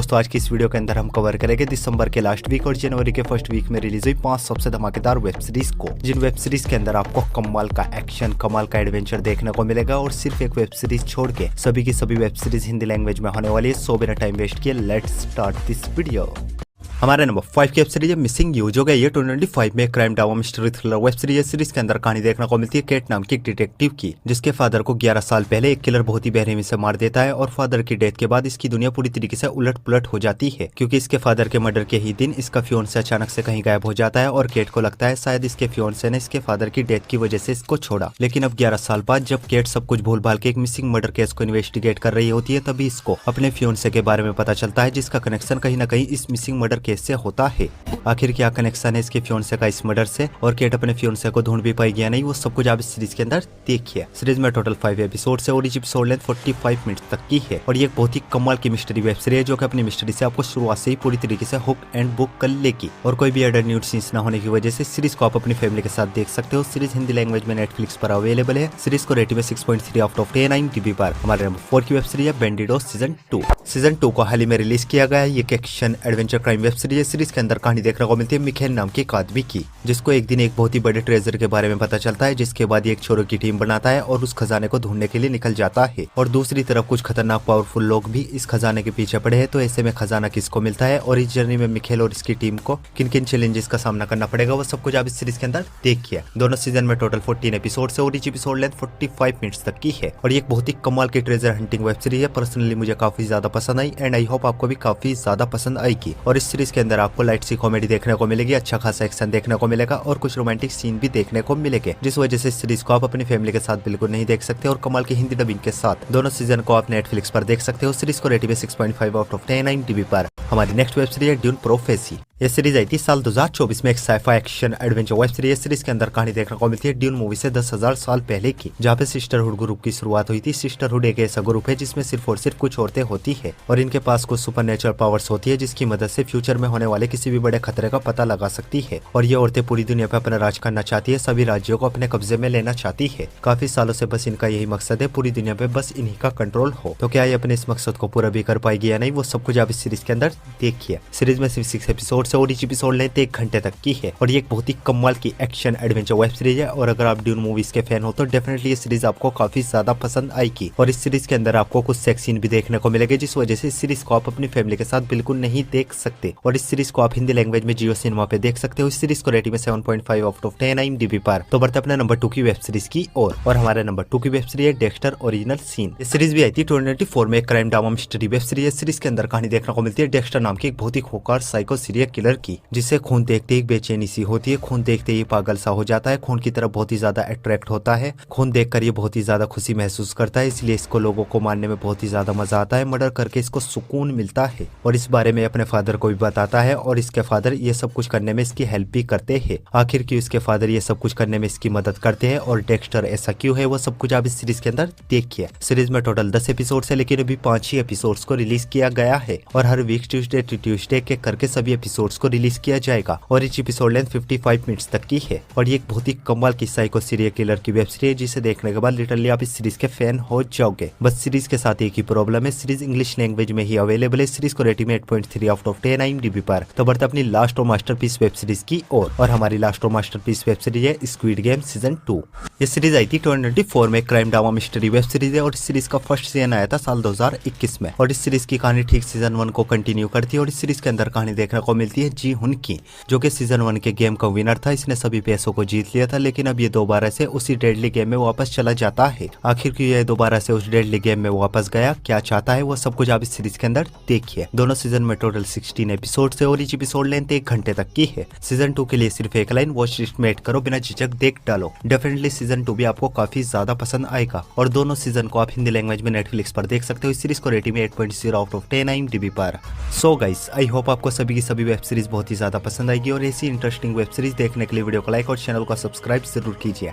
दोस्तों, आज की इस वीडियो के अंदर हम कवर करेंगे दिसंबर के लास्ट वीक और जनवरी के फर्स्ट वीक में रिलीज हुई 5 सबसे धमाकेदार वेब सीरीज को, जिन वेब सीरीज के अंदर आपको कमाल का एक्शन, कमाल का एडवेंचर देखने को मिलेगा। और सिर्फ एक वेब सीरीज छोड़ के सभी की सभी वेब सीरीज हिंदी लैंग्वेज में होने वाली है। सो बिना टाइम वेस्ट किए लेट्स स्टार्ट दिस वीडियो। हमारे नंबर 5 की वेब सीरीज है मिसिंग यू, जो कि ये 2025 में crime drama mystery thriller web series के अंदर कहानी देखने को मिलती है केट नाम की एक डिटेक्टिव की, जिसके फादर को 11 साल पहले एक किलर बहुत ही बेरहमी से मार देता है। और फादर की डेथ के बाद इसकी दुनिया पूरी तरीके से उलट पुलट हो जाती है, क्योंकि इसके फादर के मर्डर के ही दिन इसका फियोन्से अचानक से कहीं गायब हो जाता है। और केट को लगता है शायद इसके फियोन्से ने इसके फादर की डेथ की वजह से इसको छोड़ा। लेकिन अब 11 साल बाद जब केट सब कुछ भूल भाल के एक मिसिंग मर्डर केस को इन्वेस्टिगेट कर रही होती है, तभी इसको अपने फियोन्से के बारे में पता चलता है, जिसका कनेक्शन कहीं न कहीं इस मिसिंग मर्डर केस से होता है। आखिर क्या कनेक्शन है इसके फियोन्से का इस मर्डर से, और केट अपने फियोन्से को ढूंढ भी पाएगी या नहीं, वो सब कुछ आप इस सीरीज के अंदर देखिए। सीरीज में टोटल 5 एपिसोड है और इस एपिसोड लेंथ 45 मिनट तक की है। और ये एक बहुत ही कमाल की मिस्ट्री वेब सीरीज है, जो कि अपनी मिस्ट्री से आपको शुरुआत से ही पूरी तरीके से हुक एंड बुक कर लेगी। और कोई भी एडल्ट न्यूड सीन्स न होने की वजह से सीरीज को आप अपनी फैमिली के साथ देख सकते हो। सीरीज हिंदी लैंग्वेज में नेटफ्लिक्स पर अवेलेबल है। सीरीज को रेटिंग में 6.3 आउट ऑफ 10 IMDb पर। हमारे नंबर 4 की वेब सीरीज है बैंडिडो सीजन 2। सीजन 2 को हाल ही में रिलीज किया गया है। ये एक action adventure crime web series है। सीरीज के अंदर कहानी देखने को मिलती है मिखेल नाम के एक आदमी की, जिसको एक दिन एक बहुत ही बड़े ट्रेजर के बारे में पता चलता है, जिसके बाद ये एक छोरों की टीम बनाता है और उस खजाने को ढूंढने के लिए निकल जाता है। और दूसरी तरफ कुछ खतरनाक पावरफुल लोग भी इस खजाने के पीछे पड़े हैं। तो ऐसे में खजाना किसको मिलता है और इस जर्नी में मिखेल और इसकी टीम को किन किन चैलेंजेस का सामना करना पड़ेगा, वो सब कुछ आप इस सीरीज के अंदर देखिए। दोनों सीजन में टोटल 14 एपिसोड है और इस एपिसोड लेंथ 45 मिनट्स तक की है। और ये एक बहुत ही कमाल की ट्रेजर हंटिंग वेब सीरीज है। पर्सनली मुझे काफी ज्यादा पसंद आई एंड आई होप आपको भी काफी ज्यादा पसंद आएगी। और इस सीरीज के अंदर आपको लाइट सी कॉमेडी देखने को मिलेगी, अच्छा खासा एक्शन देखने को मिलेगा और कुछ रोमांटिक सीन भी देखने को मिलेंगे, जिस वजह से इस सीरीज को आप अपनी फैमिली के साथ बिल्कुल नहीं देख सकते। और कमाल की हिंदी डबिंग के साथ दोनों सीजन को आप नेटफ्लिक्स पर देख सकते हो। सीरीज को रेटिंग में 6.5 आउट ऑफ 10 IMDb पर। हमारी नेक्स्ट वेब सीरीज है ड्यून प्रोफेसी। ये सीरीज आई थी साल 2024 में। एक sci fi action adventure web series. Series के अंदर कहानी देखने को मिलती है ड्यून मूवी से 10,000 साल पहले की, जहाँ पे सिस्टरहुड ग्रुप की शुरुआत हुई थी। सिस्टरहुड एक ऐसा ग्रुप है जिसमें सिर्फ और सिर्फ कुछ औरतें होती है और इनके पास कुछ सुपरनेचुरल पावर्स होती है, जिसकी मदद से फ्यूचर में होने वाले किसी भी बड़े खतरे का पता लगा सकती है। और ये औरतें पूरी दुनिया पे अपना राज करना चाहती है, सभी राज्यों को अपने कब्जे में लेना चाहती है। काफी सालों से बस इनका यही मकसद है, पूरी दुनिया पे बस इन्हीं का कंट्रोल हो। तो क्या ये अपने इस मकसद को पूरा भी कर पाएगी या नहीं, वो सब कुछ आप इस सीरीज के अंदर देखिए। सीरीज में सिर्फ 6 एपिसोड है और इस एपिसोड लेंथ 1 घंटे तक की है। और ये एक बहुत ही कमाल की एक्शन एडवेंचर वेब सीरीज है। और अगर आप ड्यून मूवीज के फैन हो तो डेफिनेटली ये सीरीज आपको काफी ज्यादा पसंद आएगी। और इस सीरीज के अंदर आपको कुछ सेक्स सीन भी देखने को मिलेंगे, जिस वजह से इस सीरीज को आप अपनी फैमिली के साथ बिल्कुल नहीं देख सकते। और इस सीरीज को आप हिंदी लैंग्वेज में जियो सिनेमा पे देख सकते हो। इस सीरीज को रेटिंग में 7.5 आउट ऑफ 10 IMDb पर। तो बढ़ते अपने नंबर 2 की वेब सीरीज की और हमारे नंबर 2 की वेब सीरीज है डेक्स्टर ओरिजिनल सीन। इस सीरीज भी आई थी 2024 में। एक crime drama mystery web series. Series के अंदर कहानी देखने को मिलती है डेक्स्टर नाम की एक बहुत ही खूंखार साइको सीरियल किलर की, जिसे खून देखते ही बेचैनी सी होती है। खून देखते ही पागल सा हो जाता है, खून की तरफ बहुत ही ज्यादा अट्रैक्ट होता है। खून देखकर ये बहुत ही ज्यादा खुशी महसूस करता है, इसलिए इसको लोगों को मारने में बहुत ही ज्यादा मजा आता है। मर्डर करके इसको सुकून मिलता है और इस बारे में अपने फादर को भी बताता है। और इसके फादर ये सब कुछ करने में इसकी हेल्प भी करते हैं। आखिर क्यों इसके फादर ये सब कुछ करने में इसकी मदद करते हैं और डेक्स्टर ऐसा क्यों है, वो सब कुछ आप इस सीरीज के अंदर देखिए। सीरीज में टोटल 10 एपिसोड है, लेकिन अभी 5 ही एपिसोड्स को रिलीज किया गया है। और हर वीक ट्यूसडे टू ट्यूसडे के करके सभी एपिसोड्स को रिलीज किया जाएगा। और इस एपिसोड लेंथ 55 मिनट्स तक की है। और ये एक बहुत ही कमाल की साइको सीरियल किलर की वेब सीरीज, जिसे देखने के बाद लिटरली आप इस सीरीज के फैन हो जाओगे। बस सीरीज के साथ एक ही प्रॉब्लम है, सीरीज इंग्लिश लैंग्वेज में ही अवेलेबल है। सीरीज को रेटिंग में 8.3 आउट ऑफ 10 IMDb पर। तो बढ़ते अपनी लास्ट और मास्टरपीस वेब सीरीज की और हमारी लास्ट और मास्टरपीस वेब सीरीज है स्क्विड गेम सीजन 2। ये सीरीज आई थी 2024 में। Crime drama mystery web series है और इस सीरीज का फर्स्ट सीजन आया था साल 2021 में। और इस सीरीज की कहानी ठीक सीजन 1 को कंटिन्यू करती है। और इस सीरीज के अंदर कहानी देखने को मिलती है जी हुन की, जो कि सीजन 1 के गेम का विनर था। इसने सभी पैसों को जीत लिया था, लेकिन अब ये दोबारा से उसी डेडली गेम में वापस चला जाता है। आखिर क्यों ये दोबारा से उस डेडली गेम में वापस गया, क्या चाहता है, वो सब कुछ आप इस सीरीज के अंदर देखिए। दोनों सीजन में टोटल 16 एपिसोड है और इस एपिसोड लेंथ 1 घंटे तक की है। सीजन 2 के लिए सिर्फ एक लाइन वॉच लिस्ट में ऐड करो, बिना झिझक देख डालो। डेफिनेटली सीजन 2 भी आपको काफी ज्यादा पसंद आएगा। और दोनों सीजन को आप हिंदी लैंग्वेज में नेटफ्लिक्स पर देख सकते हो। इस सीरीज को रेटिंग में 8.0 आउट ऑफ 10 IMDb पर। सो गाइस, आई होप आपको सभी की सभी वेब सीरीज बहुत ही ज्यादा पसंद आएगी। और ऐसी इंटरेस्टिंग वेब सीरीज देखने के लिए वीडियो को लाइक और चैनल को सब्सक्राइब जरूर कीजिए।